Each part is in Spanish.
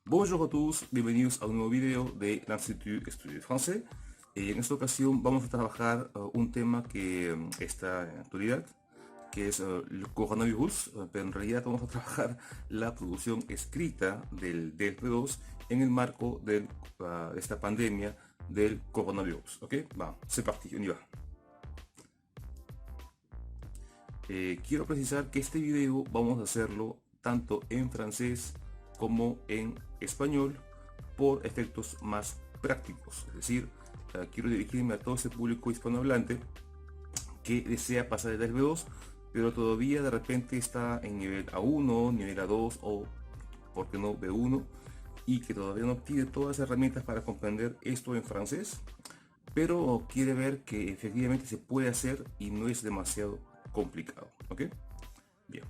Bonjour a todos, bienvenidos a un nuevo video de l'Institut Estudio Francés. En esta ocasión vamos a trabajar un tema que está en actualidad, que es el coronavirus, pero en realidad vamos a trabajar la producción escrita del DF2 en el marco de esta pandemia del coronavirus. Ok, va, c'est parti, on y va. Quiero precisar que este video vamos a hacerlo tanto en francés como en español por efectos más prácticos. Es decir, quiero dirigirme a todo ese público hispanohablante que desea pasar el B2, pero todavía de repente está en nivel A1, nivel A2 o, ¿por qué no, B1? Y que todavía no tiene todas las herramientas para comprender esto en francés, pero quiere ver que efectivamente se puede hacer y no es demasiado complicado. ¿Ok? Bien.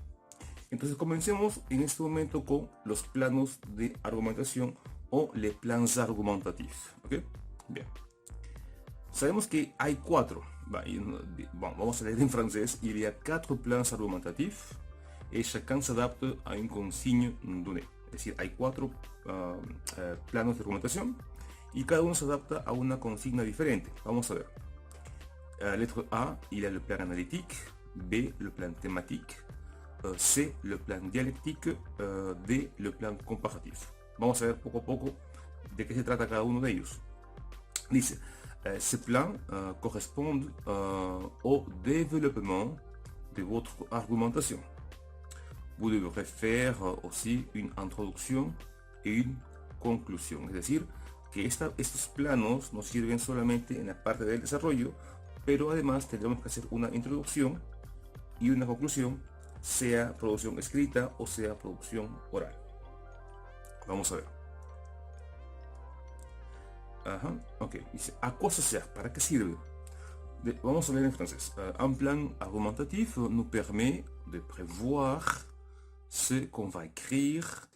Entonces comencemos en este momento con los planos de argumentación o les plans argumentatifs. ¿Ok? Bien. Sabemos que hay cuatro. Vamos a leer en francés. Il y a quatre plans argumentatifs et chacun s'adapte à une consigne donnée. Es decir, hay cuatro planos de argumentación y cada uno se adapta a una consigna diferente. Vamos a ver. Lettre A, il y a le plan analytique. B, le plan thématique. C, le plan dialectique. D, le plan comparatif. Vamos a ver poco a poco de qué se trata cada uno de ellos. Dice, ces plans correspondent au développement de votre argumentation. Vous devrez faire aussi une introduction et une conclusión. Es decir, que estos planos nos sirven solamente en la parte del desarrollo, pero además tendremos que hacer una introducción y una conclusión, sea producción escrita o sea producción oral. Vamos a ver. Ajá, ok. Dice, ¿a quoi ça sert? ¿Para qué sirve? Vamos a leer en francés. Un plan argumentatif nous permet de prévoir ce qu'on va écrire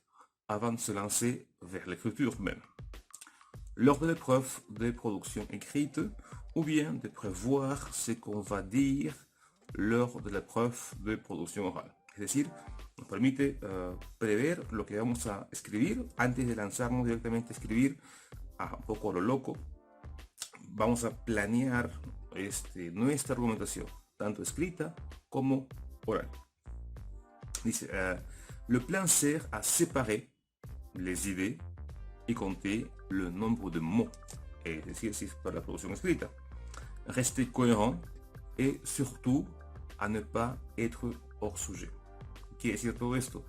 avant de se lancer vers l'écriture même. Lors de l'épreuve de production écrite, ou bien de prévoir ce qu'on va dire lors de l'épreuve de producción oral. Es decir, nos permite prever lo que vamos a escribir antes de lanzarnos directamente a escribir un poco a lo loco. Vamos a planear nuestra argumentación, tanto escrita como oral. Dice, le plan sert à séparer les idées et compter le nombre de mots. Es decir, si es para la producción escrita. Rester cohérent et surtout à ne pas être hors sujet. ¿Qué quiere decir todo esto?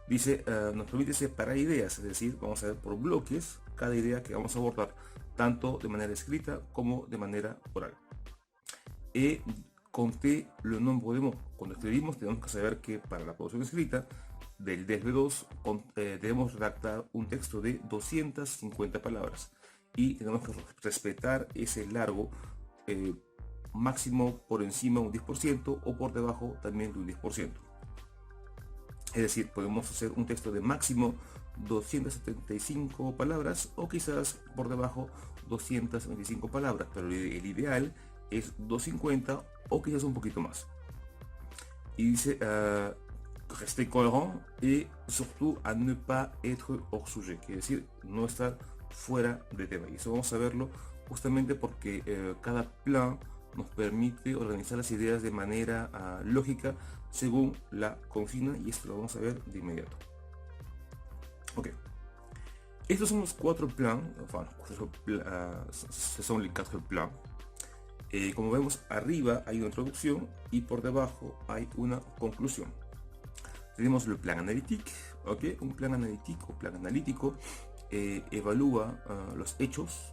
Dice, nos permite separar ideas, es decir, vamos a ver por bloques cada idea que vamos a abordar, tanto de manera escrita como de manera oral. Et compter le nombre de mots. Cuando escribimos tenemos que saber que para la producción escrita del DSB2 debemos redactar un texto de 250 palabras y tenemos que respetar ese largo máximo por encima un 10% o por debajo también de un 10%. Es decir, podemos hacer un texto de máximo 275 palabras o quizás por debajo 225 palabras, pero el ideal es 250 o quizás un poquito más. Y dice, rester cohérent et surtout à ne pas être hors sujet, quiere decir no estar fuera de tema. Y eso vamos a verlo justamente porque cada plan nos permite organizar las ideas de manera lógica según la consigna, y esto lo vamos a ver de inmediato. Ok, estos son los cuatro plans, son los cuatro plans. Como vemos, arriba hay una introducción y por debajo hay una conclusión. Tenemos el plan analítico, ¿ok? Un plan analítico evalúa los hechos,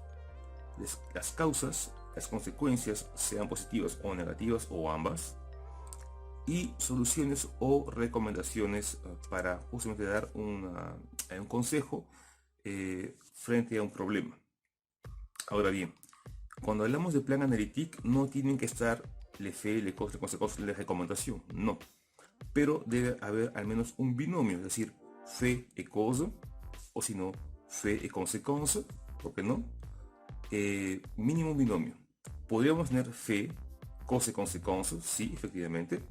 las causas, las consecuencias, sean positivas o negativas o ambas, y soluciones o recomendaciones para justamente dar un consejo frente a un problema. Ahora bien, cuando hablamos de plan analítico no tienen que estar les faits, les causes, les conséquences, les recommendations, no. Pero debe haber al menos un binomio, es decir, fait et cause, o si no, fait et conséquence, ¿por qué no? Mínimo binomio. Podríamos tener fait, cause et conséquence, sí, efectivamente.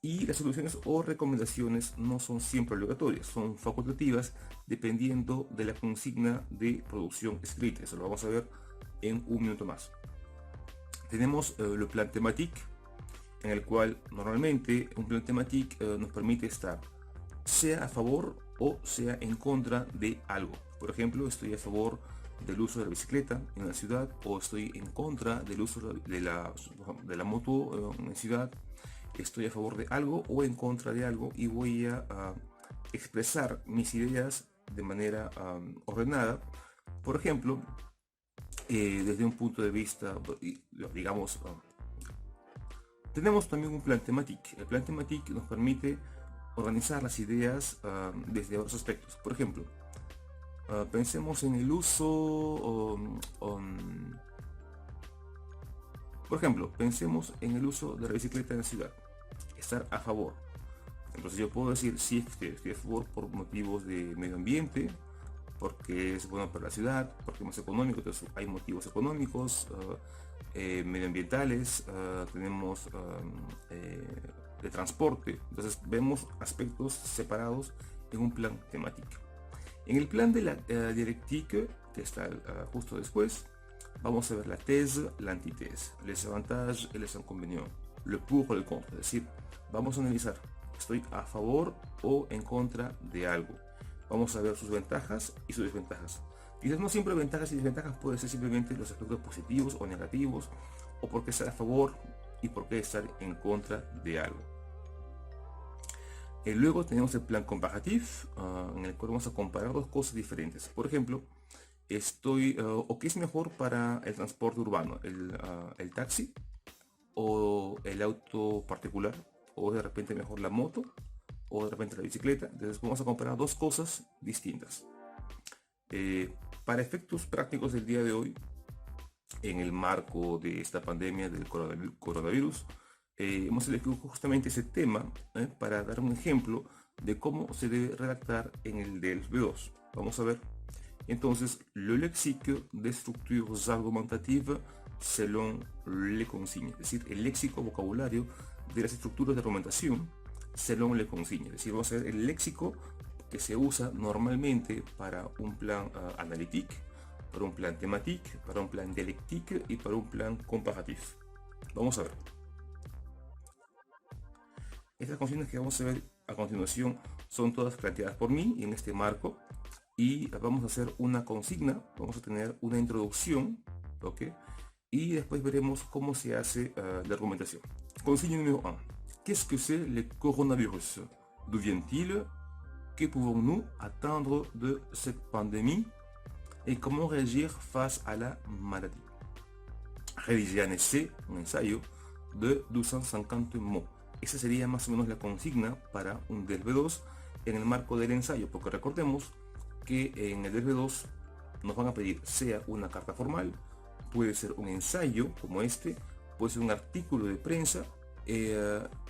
Y las soluciones o recomendaciones no son siempre obligatorias, son facultativas dependiendo de la consigna de producción escrita. Eso lo vamos a ver en un minuto más. Tenemos el plan thématique, en el cual normalmente un plan thématique nos permite estar sea a favor o sea en contra de algo. Por ejemplo, estoy a favor del uso de la bicicleta en la ciudad, o estoy en contra del uso de la moto en la ciudad. Estoy a favor de algo o en contra de algo, y voy a expresar mis ideas de manera ordenada. Por ejemplo, desde un punto de vista, digamos, tenemos también un plan thématique. El plan thématique nos permite organizar las ideas desde otros aspectos. Por ejemplo, pensemos en el uso, por ejemplo, pensemos en el uso de la bicicleta en la ciudad. Estar a favor. Entonces yo puedo decir sí, estoy a favor por motivos de medio ambiente, porque es bueno para la ciudad, porque es más económico. Entonces hay motivos económicos, medioambientales, tenemos de transporte. Entonces vemos aspectos separados en un plan temático. En el plan de la dialectique, que está justo después, vamos a ver la thèse, la antithèse, les avantages et les inconvénients, le pour o le contre. Es decir, vamos a analizar, estoy a favor o en contra de algo. Vamos a ver sus ventajas y sus desventajas. Quizás no siempre ventajas y desventajas, puede ser simplemente los aspectos positivos o negativos, o por qué estar a favor y por qué estar en contra de algo. Luego tenemos el plan comparatif, en el cual vamos a comparar dos cosas diferentes. Por ejemplo, o qué es mejor para el transporte urbano, el taxi o el auto particular, o de repente mejor la moto, o de repente la bicicleta. Entonces vamos a comparar dos cosas distintas. Para efectos prácticos del día de hoy, en el marco de esta pandemia del coronavirus, hemos elegido justamente ese tema para dar un ejemplo de cómo se debe redactar en el DELF B2. Vamos a ver. Entonces, le lexique des structures argumentatives selon les consignes, es decir, el léxico, vocabulario de las estructuras de argumentación según les consignes. Es decir, vamos a ver el léxico que se usa normalmente para un plan analytique, para un plan thématique, para un plan dialectique y para un plan comparatif. Vamos a ver. Estas consignas que vamos a ver a continuación son todas planteadas por mí en este marco, y vamos a hacer una consigna, vamos a tener una introducción, ¿ok? Y después veremos cómo se hace la argumentación. Consigne numéro 1. Qu'est-ce que c'est le coronavirus? D'où vient-il? Que pouvons-nous attendre de cette pandémie? Et comment réagir face à la maladie? Rédiger un essai, un ensayo, de 250 mots. Esa sería más o menos la consigna para un DELF B2 en el marco del ensayo, porque recordemos que en el DELF B2 nos van a pedir sea una carta formal, puede ser un ensayo como este, puede ser un artículo de prensa,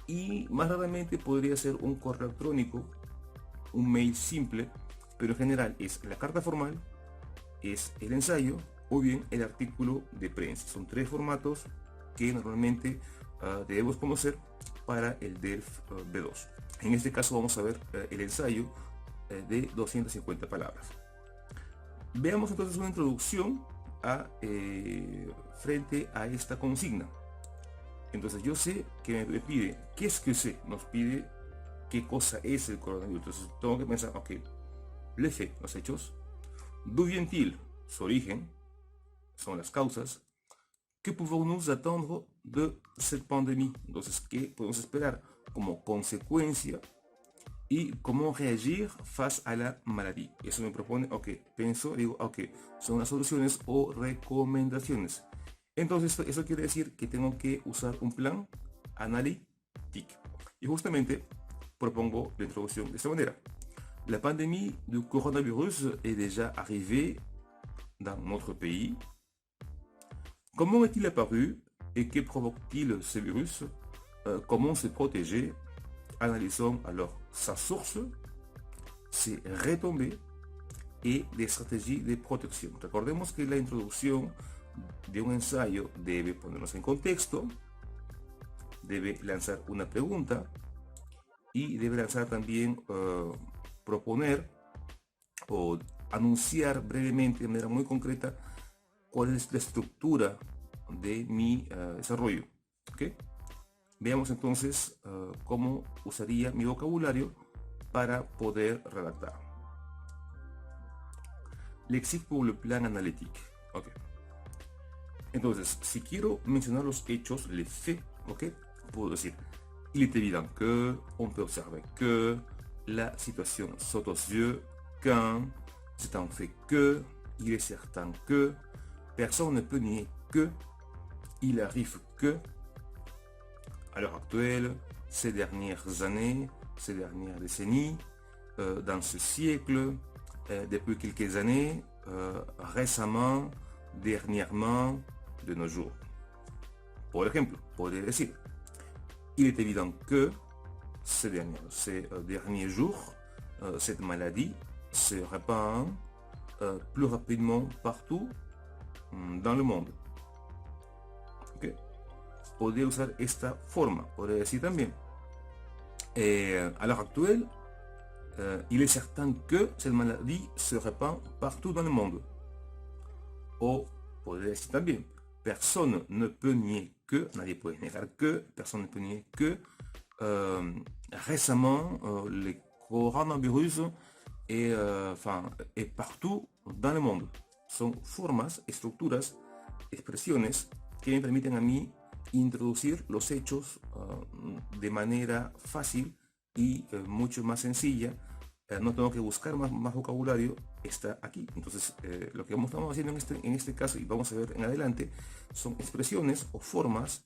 y más raramente podría ser un correo electrónico, un mail simple, pero en general es la carta formal, es el ensayo o bien el artículo de prensa. Son tres formatos que normalmente debemos conocer para el DELF B2. En este caso vamos a ver el ensayo de 250 palabras. Veamos entonces una introducción frente a esta consigna. Entonces yo sé que me pide, ¿qué es que sé? Nos pide qué cosa es el coronavirus. Entonces tengo que pensar, ok, les faits, los hechos. D'où vient-il? Su origen, son las causas. ¿Qué pouvons-nous attendre de cette pandémie? Entonces, ¿qué podemos esperar como consecuencia? Y cómo reagir face a la maladie. Eso me propone, ok, pienso, digo, ok, son las soluciones o recomendaciones. Entonces, eso quiere decir que tengo que usar un plan analytique. Y justamente propongo la introducción de esta manera. La pandémie du coronavirus est déjà arrivée dans notre pays. Comment est-il apparu et que provoque-t-il ce virus? Comment se protéger? Analysons alors sa source, ses retombées et des stratégies de protección. Recordemos que la introducción de un ensayo debe ponernos en contexto, debe lanzar una pregunta, y debe lanzar también, proponer o anunciar brevemente, de manera muy concreta, cuál es la estructura de mi desarrollo. ¿Okay? Veamos entonces cómo usaría mi vocabulario para poder redactar. Lexique pour le plan analytique. Okay. Entonces, si quiero mencionar los hechos, les faits, ¿ok? Puedo decir, il est évident que, on peut observer que, la situation saute aux yeux, qu'un, c'est un fait que, il est certain que, personne ne peut nier que, il arrive que, à l'heure actuelle, ces dernières années, ces dernières décennies, dans ce siècle, depuis quelques années, récemment, dernièrement, de nos jours. Por ejemplo, podría decir, il est évident que ces derniers jours, cette maladie se répand plus rapidement partout dans le monde. ¿Okay? Podría usar esta forma. Podría decir también, à l'heure actuelle, il est certain que cette maladie se répand partout dans le monde. O podría decir también, personne ne peut nier que, nadie puede negar que, personne ne peut nier que, récemment, le coronavirus est partout dans le monde. Son formas, estructuras, expresiones que me permiten a mí introducir los hechos de manera fácil y mucho más sencilla. No tengo que buscar más vocabulario, está aquí. Entonces lo que estamos haciendo en este caso, y vamos a ver en adelante, son expresiones o fórmulas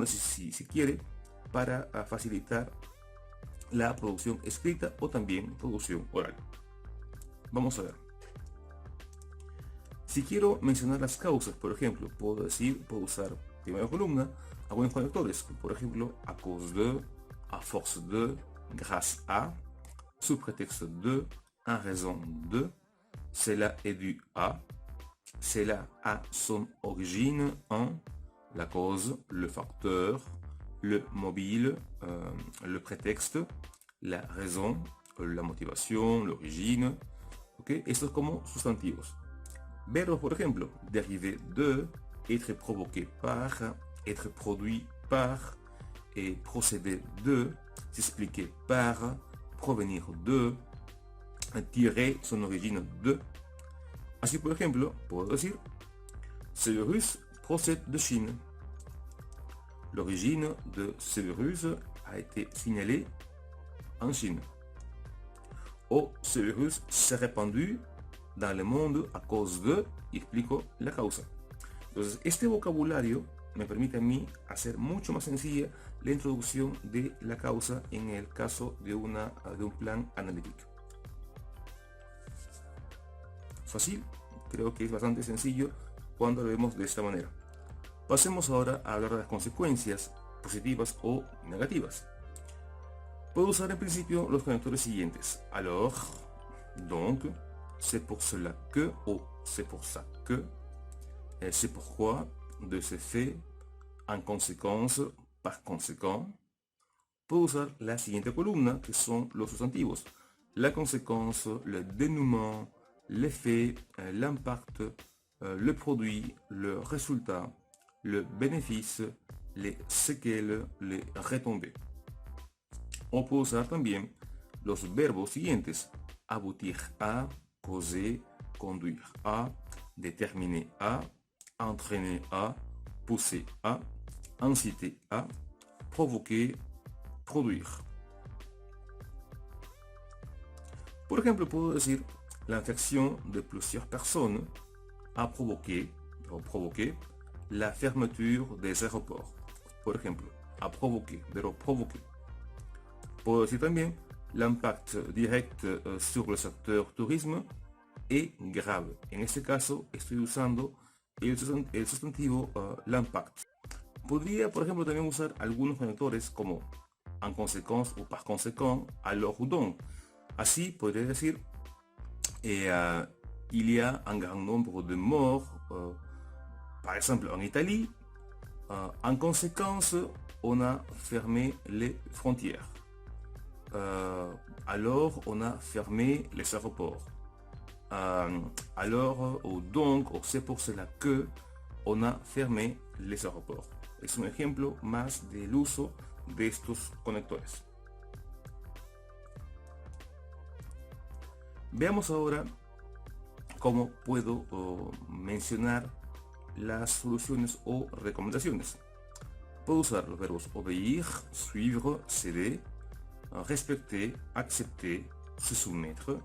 si quiere, para facilitar la producción escrita o también producción oral. Vamos a ver. Si quiero mencionar las causas, por ejemplo, puedo usar primera columna algunos conectores, por ejemplo, à cause de, à force de, grâce à, sous prétexte de, en raison de, cela est dû à, cela a son origine en, la cause, le facteur, le mobile, le prétexte, la raison, la motivation, l'origine. ¿Okay? Esto es como sustantivos. Verbos, por ejemplo, dériver de, être provoqué par, être produit par, et procéder de, s'expliquer par, provenir de, tirer son origine de. Así, por ejemplo, puedo decir, ce virus procède de Chine. L'origine de ce virus a été signalée en Chine. O ce virus s'est répandu dans le monde a cause de, y explico la causa. Entonces, este vocabulario me permite a mí hacer mucho más sencilla la introducción de la causa en el caso de un plan analítico. Fácil, creo que es bastante sencillo cuando lo vemos de esta manera. Pasemos ahora a hablar de las consecuencias positivas o negativas. Puedo usar en principio los conectores siguientes. Alors, donc, c'est pour cela que, o c'est pour ça que, c'est pourquoi, de ce fait, en conséquence, par conséquent. Puedo usar la siguiente columna, que son los sustantivos. La conséquence, le dénouement, l'effet, l'impact, le produit, le résultat, le bénéfice, les séquelles, les retombées. On peut usar también los verbos siguientes. Aboutir à, causer, conduire à, déterminer à, entraîner à, pousser à, inciter à, provoquer, produire. Por ejemplo, puedo decir, l'infection de plusieurs personnes a provoqué la fermeture des aéroports. Por ejemplo, a provoqué, verbo provoquer. Puedo decir también, l'impact direct sur le secteur tourisme est grave. En este caso, estoy usando el sustantivo l'impact. Podría, por ejemplo, también usar algunos conectores como en conséquence o par conséquent, alors ou donc. Así podría decir, il y a un grand nombre de morts, par exemple en Italie. En conséquence, on a fermé les frontières. alors on a fermé les aéroports. Alors o donc o c'est pour cela que on a fermé les aéroports. Es un ejemplo más del uso de estos conectores. Veamos ahora cómo puedo mencionar las soluciones o recomendaciones. Puedo usar los verbos obéir, suivre, céder, respecter, accepter, se soumettre,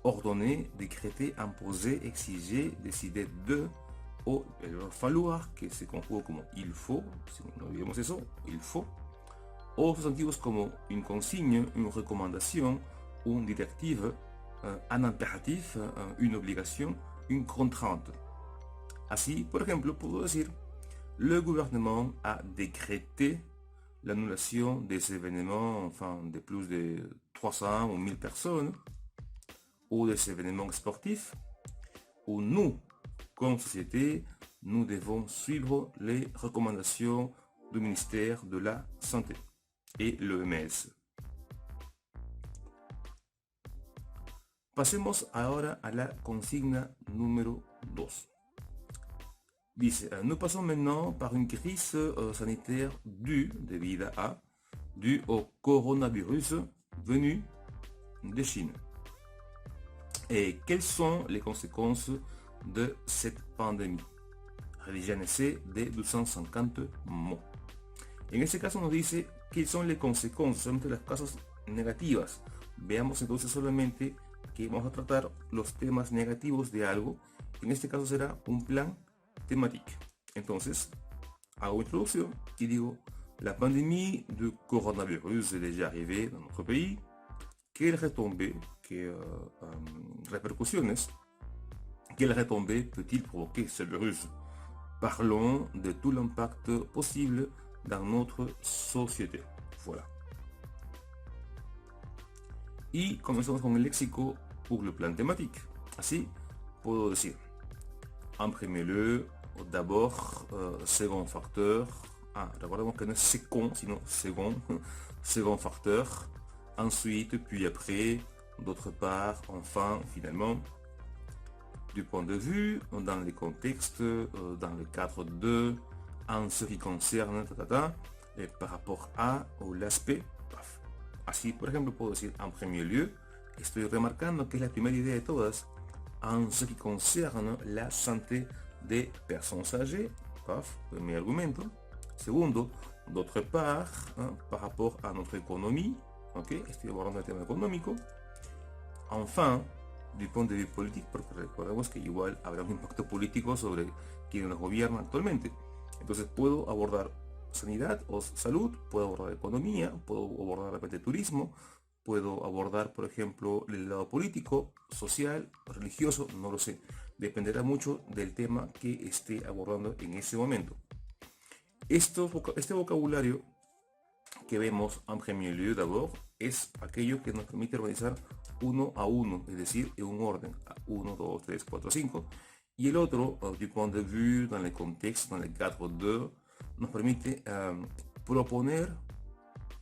ordonner, décréter, imposer, exiger, décider de, o el verbo falloir, que se conjuga como il faut, si no olvidemos eso, il faut, o sustantivos como une consigne, une recommandation, une directive, un impératif, une obligation, une contrainte. Así, por ejemplo, puedo decir, le gouvernement a décrété l'annulation des événements, enfin, de plus de 300 ou 1000 personnes, ou des événements sportifs, où nous, comme société, nous devons suivre les recommandations du ministère de la Santé et l'OMS. Pasemos ahora a la consigna número 2. Dice, nous passons maintenant par une crise sanitaire due au coronavirus venu de Chine. Et quelles sont les conséquences de cette pandémie? Rédigé en essai de 250 mots. En este caso nos dice qué son las consecuencias, solamente las cosas negativas. Veamos entonces solamente que vamos a tratar los temas negativos de algo. En este caso será un plan thématique. Entonces, hago introducción y digo, la pandémie du coronavirus est déjà arrivée dans notre pays. Quelles retombées, répercussions, quelles retombées peut-il provoquer ce virus? Parlons de tout l'impact possible dans notre société. Voilà. Y comenzamos con el léxico pour le plan thématique. Así puedo decir, en premier lieu, d'abord, second facteur. Recordemos que no es second, sino second facteur. Ensuite, puis après, d'autre part, enfin, finalement. Du point de vue, dans les contextes, dans le cadre de, en ce qui concerne, et par rapport à, ou l'aspect. Así, por ejemplo, puedo decir, en premier lieu, estoy remarcando que es la primera idea de todas, en ce qui concerne la santé des personnes âgées, premier argumento. Segundo, d'autre part, par rapport à notre économie, estoy abordando el tema económico. Enfin, du point de vue politique, porque recordemos que igual habrá un impacto político sobre quien nos gobierna actualmente. Entonces puedo abordar sanidad o salud, puedo abordar economía, puedo abordar de repente turismo, puedo abordar, por ejemplo, el lado político, social, religioso, no lo sé. Dependerá mucho del tema que esté abordando en ese momento. Este vocabulario que vemos en premier lieu d'abord es aquello que nos permite organizar uno a uno, es decir, en un orden, 1, 2, 3, 4, 5. Y el otro, du point de vue, dans le contexte, dans le cadre de, nos permite proponer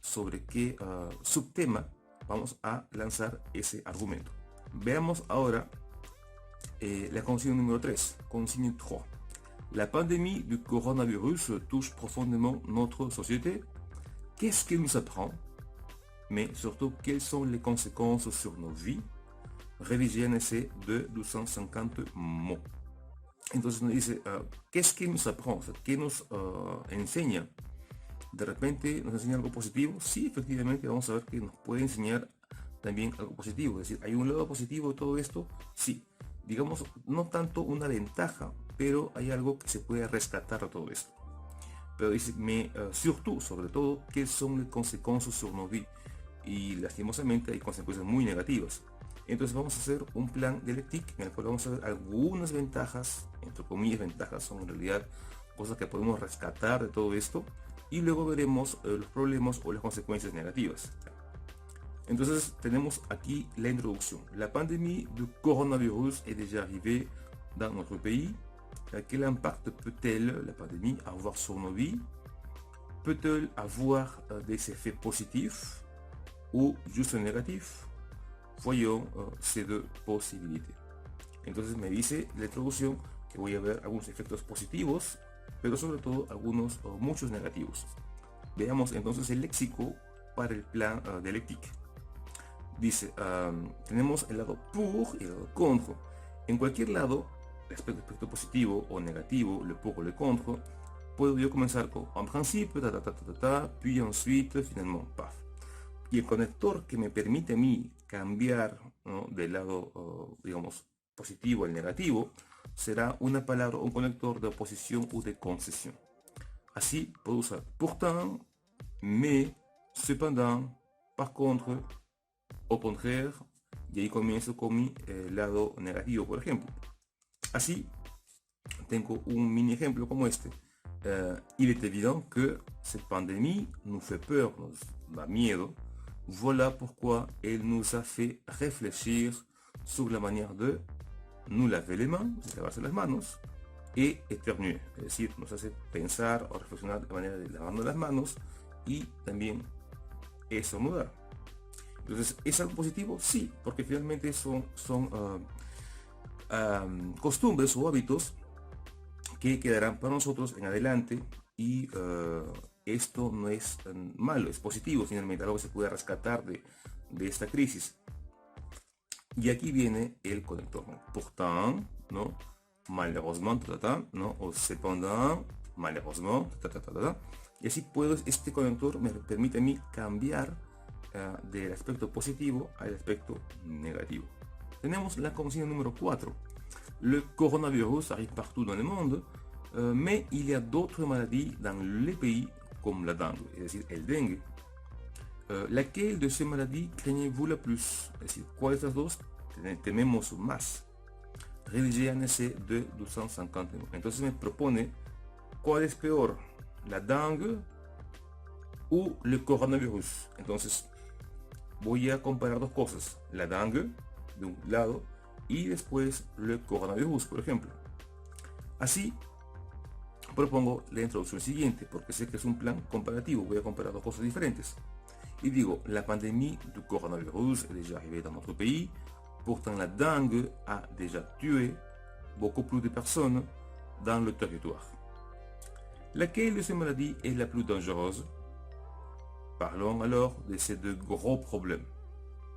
sobre qué subtema vamos a lanzar ese argumento. Veamos ahora la consigne número 3, consigne 3. La pandémie du coronavirus touche profondément notre société. Qu'est-ce qu'il nous apprend? Mais surtout, quelles sont les conséquences sur nos vies? Rédigé en essai de 250 mots. Entonces nos dice, ¿qué es que nos apprend? O sea, ¿qué nos enseña? De repente nos enseña algo positivo. Sí, efectivamente vamos a ver que nos puede enseñar también algo positivo. Es decir, ¿hay un lado positivo de todo esto? Sí. Digamos, no tanto una ventaja, pero hay algo que se puede rescatar de todo esto. Pero dice, mais surtout, sobre todo, ¿quelles sont les conséquences sur nos vies? Y lastimosamente hay consecuencias muy negativas. Entonces vamos a hacer un plan dialéctique en el cual vamos a ver algunas ventajas, entre comillas ventajas, son en realidad cosas que podemos rescatar de todo esto, y luego veremos los problemas o las consecuencias negativas. Entonces tenemos aquí la introducción. La pandémie du coronavirus est déjà arrivée dans notre pays. Quel impact peut-elle, la pandémie, avoir sur nos vies? Peut-elle avoir des effets positifs? ou juste négatif. Voyons ces deux possibilités. Entonces me dice la introducción que voy a ver algunos efectos positivos, pero sobre todo algunos o muchos negativos. Veamos entonces el léxico para el plan dialéctique. Dice, tenemos el lado pour y el lado contre. En cualquier lado, aspecto positivo o negativo, le pour o le contre, puedo yo comenzar con en principe, puis ensuite, finalement, paf. Y el conector que me permite a mí cambiar, ¿no?, del lado, digamos, positivo al negativo, será una palabra o un conector de oposición o de concesión. Así puedo usar pourtant, mais, cependant, par contre, au contraire, y ahí comienzo con mi lado negativo, por ejemplo. Así, tengo un mini ejemplo como este. Il est évident que cette pandémie nous fait peur, nos da miedo. Voilà pourquoi elle nous a fait réfléchir sur la manière de nous laver les mains, de lavarse las manos, et éternuer. Es decir, nos hace pensar o reflexionar de manera de lavarnos las manos y también estornudar. Entonces, ¿es algo positivo? Sí, porque finalmente son costumbres o hábitos que quedarán para nosotros en adelante y esto no es malo, es positivo finalmente, algo que se puede rescatar de esta crisis. Y aquí viene el conector, ¿no? Pourtant, ¿no? Malheureusement, ¿no? O cependant, malheureusement, y así puedo, este conector me permite a mí cambiar del aspecto positivo al aspecto negativo. Tenemos la consigna número 4. Le coronavirus arrive partout dans le monde, mais il y a d'autres maladies dans les pays comme la dengue, es decir, el dengue. Laquelle de ces maladies craignez-vous la plus? Es decir, ¿cuál de estas dos tememos más? Rédigé un essai de 250 mots. Entonces me propone cuál es peor, la dengue o el coronavirus. Entonces voy a comparar dos cosas, la dengue de un lado y después el coronavirus, por ejemplo. Así propongo la introducción siguiente, porque sé que es un plan comparativo, voy a comparar dos cosas diferentes. Y digo, la pandémie du coronavirus est déjà arrivée dans notre pays, pourtant la dengue a déjà tué beaucoup plus de personnes dans le territoire. Laquelle de ces maladies est la plus dangereuse? Parlons alors de ces deux gros problèmes.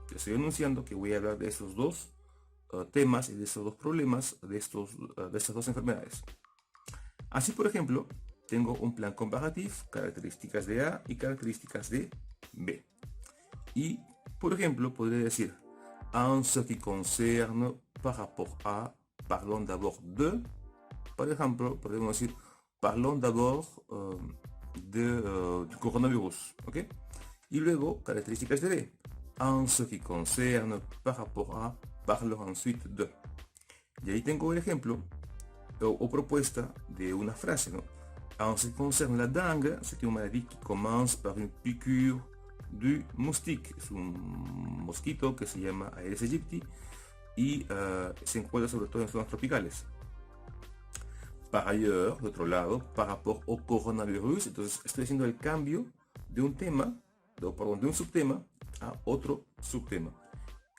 Te estoy anunciando que voy a hablar de estos dos temas y de estos dos problemas, de estas dos enfermedades. Así, por ejemplo, tengo un plan comparativo, características de A y características de B. Y, por ejemplo, podría decir, en ce qui concerne par rapport à, parlons d'abord de, por ejemplo, podemos decir, parlons d'abord du coronavirus, ¿ok? Y luego, características de B. En ce qui concerne par rapport à, parlons ensuite de. Y ahí tengo el ejemplo o propuesta de una frase, ¿no? En ce qui concerne la dengue, c'est une maladie qui commence par une piqûre du moustique. Es un mosquito que se llama Aedes aegypti y se encuentra sobre todo en zonas tropicales. Par ailleurs, de otro lado, par rapport au coronavirus, entonces estoy haciendo el cambio de un tema, de un subtema a otro subtema.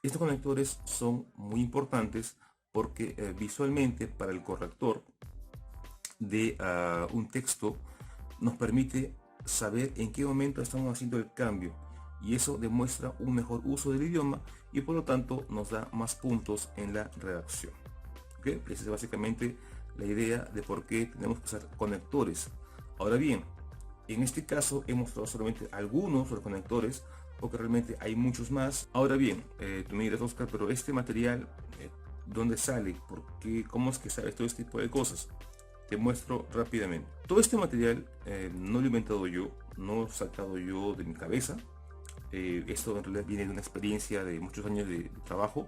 Estos conectores son muy importantes porque visualmente para el corrector de un texto nos permite saber en qué momento estamos haciendo el cambio y eso demuestra un mejor uso del idioma y por lo tanto nos da más puntos en la redacción. ¿Okay? Esa es básicamente la idea de por qué tenemos que usar conectores. Ahora bien, en este caso hemos mostrado solamente algunos de los conectores porque realmente hay muchos más. Ahora bien, tú me dirás, Oscar, pero este material ¿dónde sale? ¿Por qué? ¿Cómo es que sabes todo este tipo de cosas? Te muestro rápidamente. Todo este material no lo he inventado yo, no lo he sacado yo de mi cabeza. Esto en realidad viene de una experiencia de muchos años de trabajo.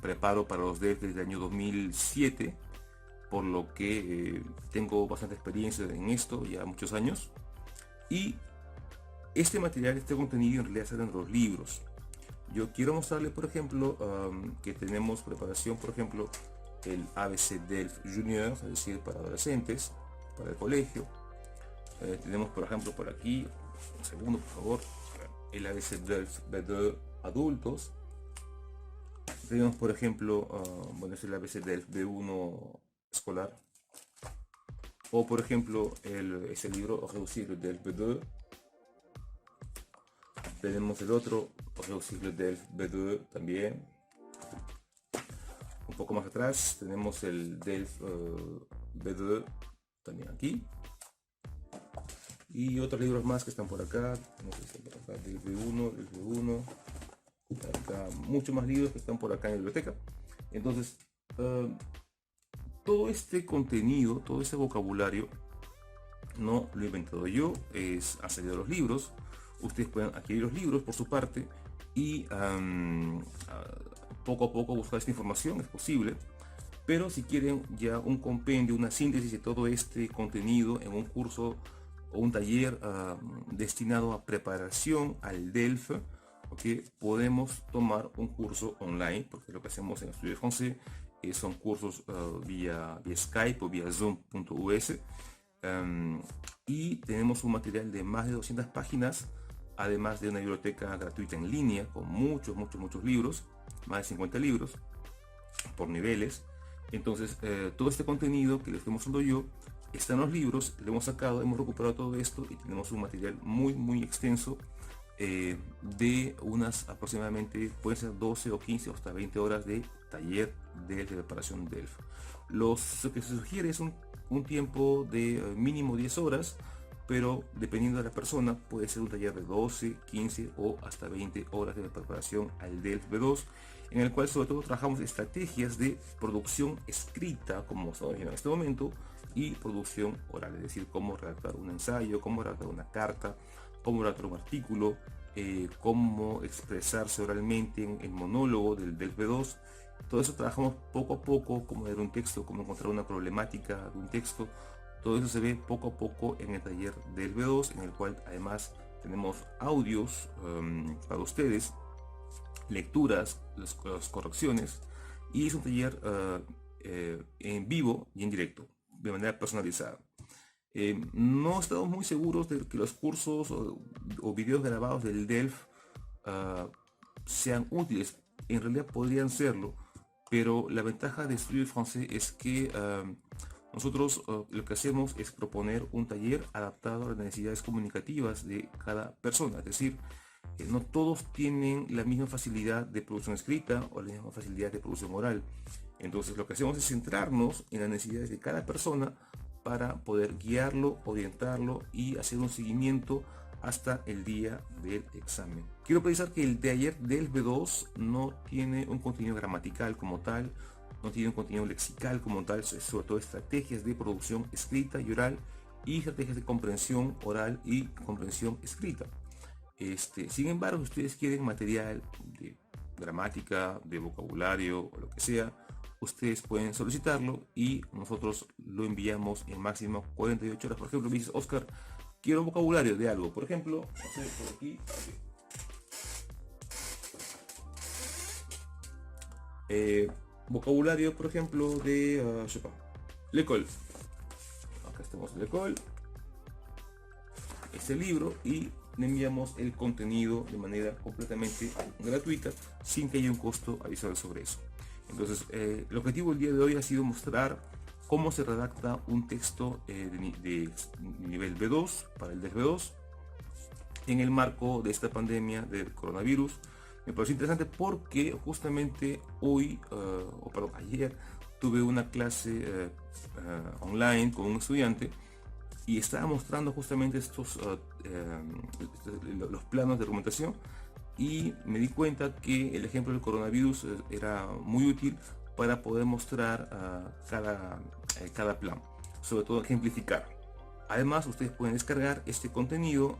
Preparo para los devs desde el año 2007, por lo que tengo bastante experiencia en esto, ya muchos años. Y este material, este contenido en realidad sale en los libros. Yo quiero mostrarle, por ejemplo, que tenemos preparación, por ejemplo, el ABC Delft Junior, es decir, para adolescentes, para el colegio. Tenemos, por ejemplo, por aquí, un segundo, por favor. el ABC DELF B2 adultos. Tenemos por ejemplo, bueno, es el ABC DELF B1 escolar. O por ejemplo, ese libro Réussir DELF B2. Tenemos el otro Réussir DELF B2 también. Un poco más atrás tenemos el DELF B2 también aquí. Y otros libros más que están por acá. No sé si están por acá, DELF B1, DELF B1. Acá, muchos más libros que están por acá en la biblioteca. Entonces, todo este contenido, todo este vocabulario, no lo he inventado yo, ha salido de los libros. Ustedes pueden adquirir los libros por su parte y poco a poco buscar esta información, es posible. Pero si quieren ya un compendio, una síntesis de todo este contenido en un curso o un taller destinado a preparación al DELF, ¿okay? Podemos tomar un curso online, porque lo que hacemos en Estudio Francés son cursos vía Skype o vía Zoom.us, y tenemos un material de más de 200 páginas, además de una biblioteca gratuita en línea con muchos libros, más de 50 libros por niveles. Entonces todo este contenido que les estoy mostrando yo está en los libros, lo hemos sacado, hemos recuperado todo esto y tenemos un material muy extenso, de unas aproximadamente, pueden ser 12 o 15 o hasta 20 horas de taller de preparación DELF. Lo que se sugiere es un tiempo de mínimo 10 horas, pero dependiendo de la persona puede ser un taller de 12, 15 o hasta 20 horas de preparación al DELF B2, en el cual sobre todo trabajamos estrategias de producción escrita, como estamos viendo en este momento, y producción oral, es decir, cómo redactar un ensayo, cómo redactar una carta, cómo redactar un artículo, cómo expresarse oralmente en el monólogo del B2. Todo eso trabajamos poco a poco, cómo leer un texto, cómo encontrar una problemática de un texto. Todo eso se ve poco a poco en el taller del B2, en el cual además tenemos audios para ustedes, lecturas, las correcciones, y es un taller en vivo y en directo, de manera personalizada. No estamos muy seguros de que los cursos o videos grabados del DELF sean útiles. En realidad podrían serlo, pero la ventaja de Estudio Francés es que nosotros lo que hacemos es proponer un taller adaptado a las necesidades comunicativas de cada persona. Es decir, no todos tienen la misma facilidad de producción escrita o la misma facilidad de producción oral. Entonces lo que hacemos es centrarnos en las necesidades de cada persona para poder guiarlo, orientarlo y hacer un seguimiento hasta el día del examen. Quiero precisar que el taller del B2 no tiene un contenido gramatical como tal, no tiene un contenido lexical como tal, sobre todo estrategias de producción escrita y oral y estrategias de comprensión oral y comprensión escrita. Sin embargo, si ustedes quieren material de gramática, de vocabulario o lo que sea, ustedes pueden solicitarlo y nosotros lo enviamos en máximo 48 horas. Por ejemplo, me dices, Oscar, quiero un vocabulario de algo. Por ejemplo, no sé, por aquí. Vocabulario, por ejemplo, de l'école. Acá estamos en l'école. Este libro y le enviamos el contenido de manera completamente gratuita sin que haya un costo adicional sobre eso. Entonces el objetivo del día de hoy ha sido mostrar cómo se redacta un texto de nivel B2 para el DELF B2 en el marco de esta pandemia del coronavirus. Me pareció interesante porque justamente hoy, ayer, tuve una clase online con un estudiante y estaba mostrando justamente los planos de argumentación, y me di cuenta que el ejemplo del coronavirus era muy útil para poder mostrar cada plan, sobre todo ejemplificar. Además, ustedes pueden descargar este contenido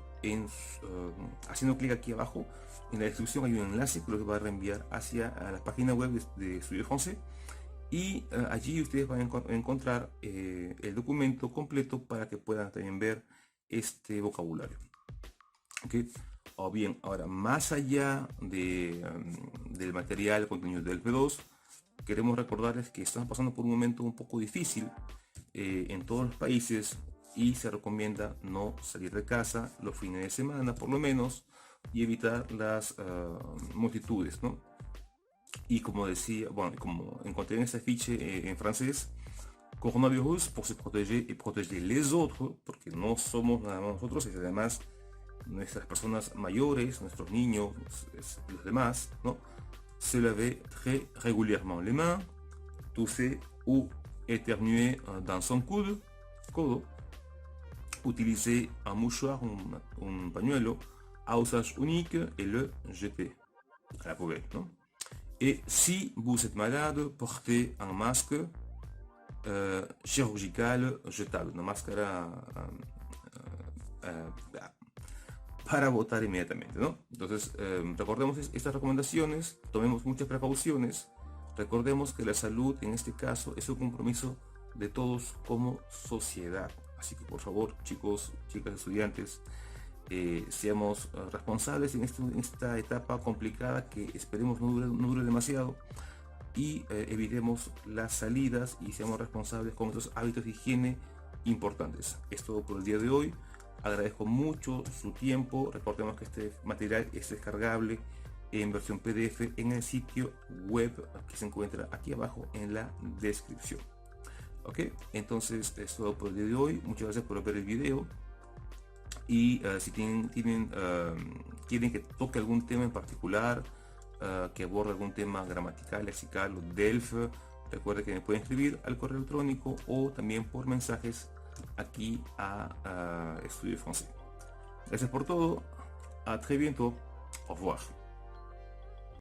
haciendo clic aquí abajo. En la descripción hay un enlace que los va a reenviar hacia la página web de Estudio Francés, y allí ustedes van a encontrar el documento completo para que puedan también ver este vocabulario. ¿Okay? O bien, ahora, más allá del material, contenido del P2, queremos recordarles que estamos pasando por un momento un poco difícil en todos los países, y se recomienda no salir de casa los fines de semana, por lo menos, y evitar las multitudes, ¿no? Y como decía, bueno, como encontré en este afiche en francés, coronavirus pour se protéger et protéger les autres, porque no somos nada más nosotros, y además nuestras personas mayores, nuestros niños, los demás, ¿no? Se laver très régulièrement les mains, tousser ou éternuer dans son codo, utiliser un mouchoir, un pañuelo à usage unique et le jeter à la poubelle, non? Et si vous êtes malade, portez un masque chirurgical jetable, una máscara para botar inmediatamente, ¿no? Entonces, recordemos estas recomendaciones, tomemos muchas precauciones, recordemos que la salud en este caso es un compromiso de todos como sociedad. Así que por favor, chicos, chicas, estudiantes, seamos responsables en esta etapa complicada que esperemos no dure demasiado, y evitemos las salidas y seamos responsables con estos hábitos de higiene importantes. Es todo por el día de hoy. Agradezco mucho su tiempo. Recordemos que este material es descargable en versión PDF en el sitio web que se encuentra aquí abajo en la descripción. Ok, entonces es todo por el día de hoy. Muchas gracias por ver el video. Y si quieren que toque algún tema en particular, que aborde algún tema gramatical, lexical o DELF, recuerden que me pueden escribir al correo electrónico o también por mensajes aquí a Estudio Francés. Gracias por todo. A très bientôt. Au revoir.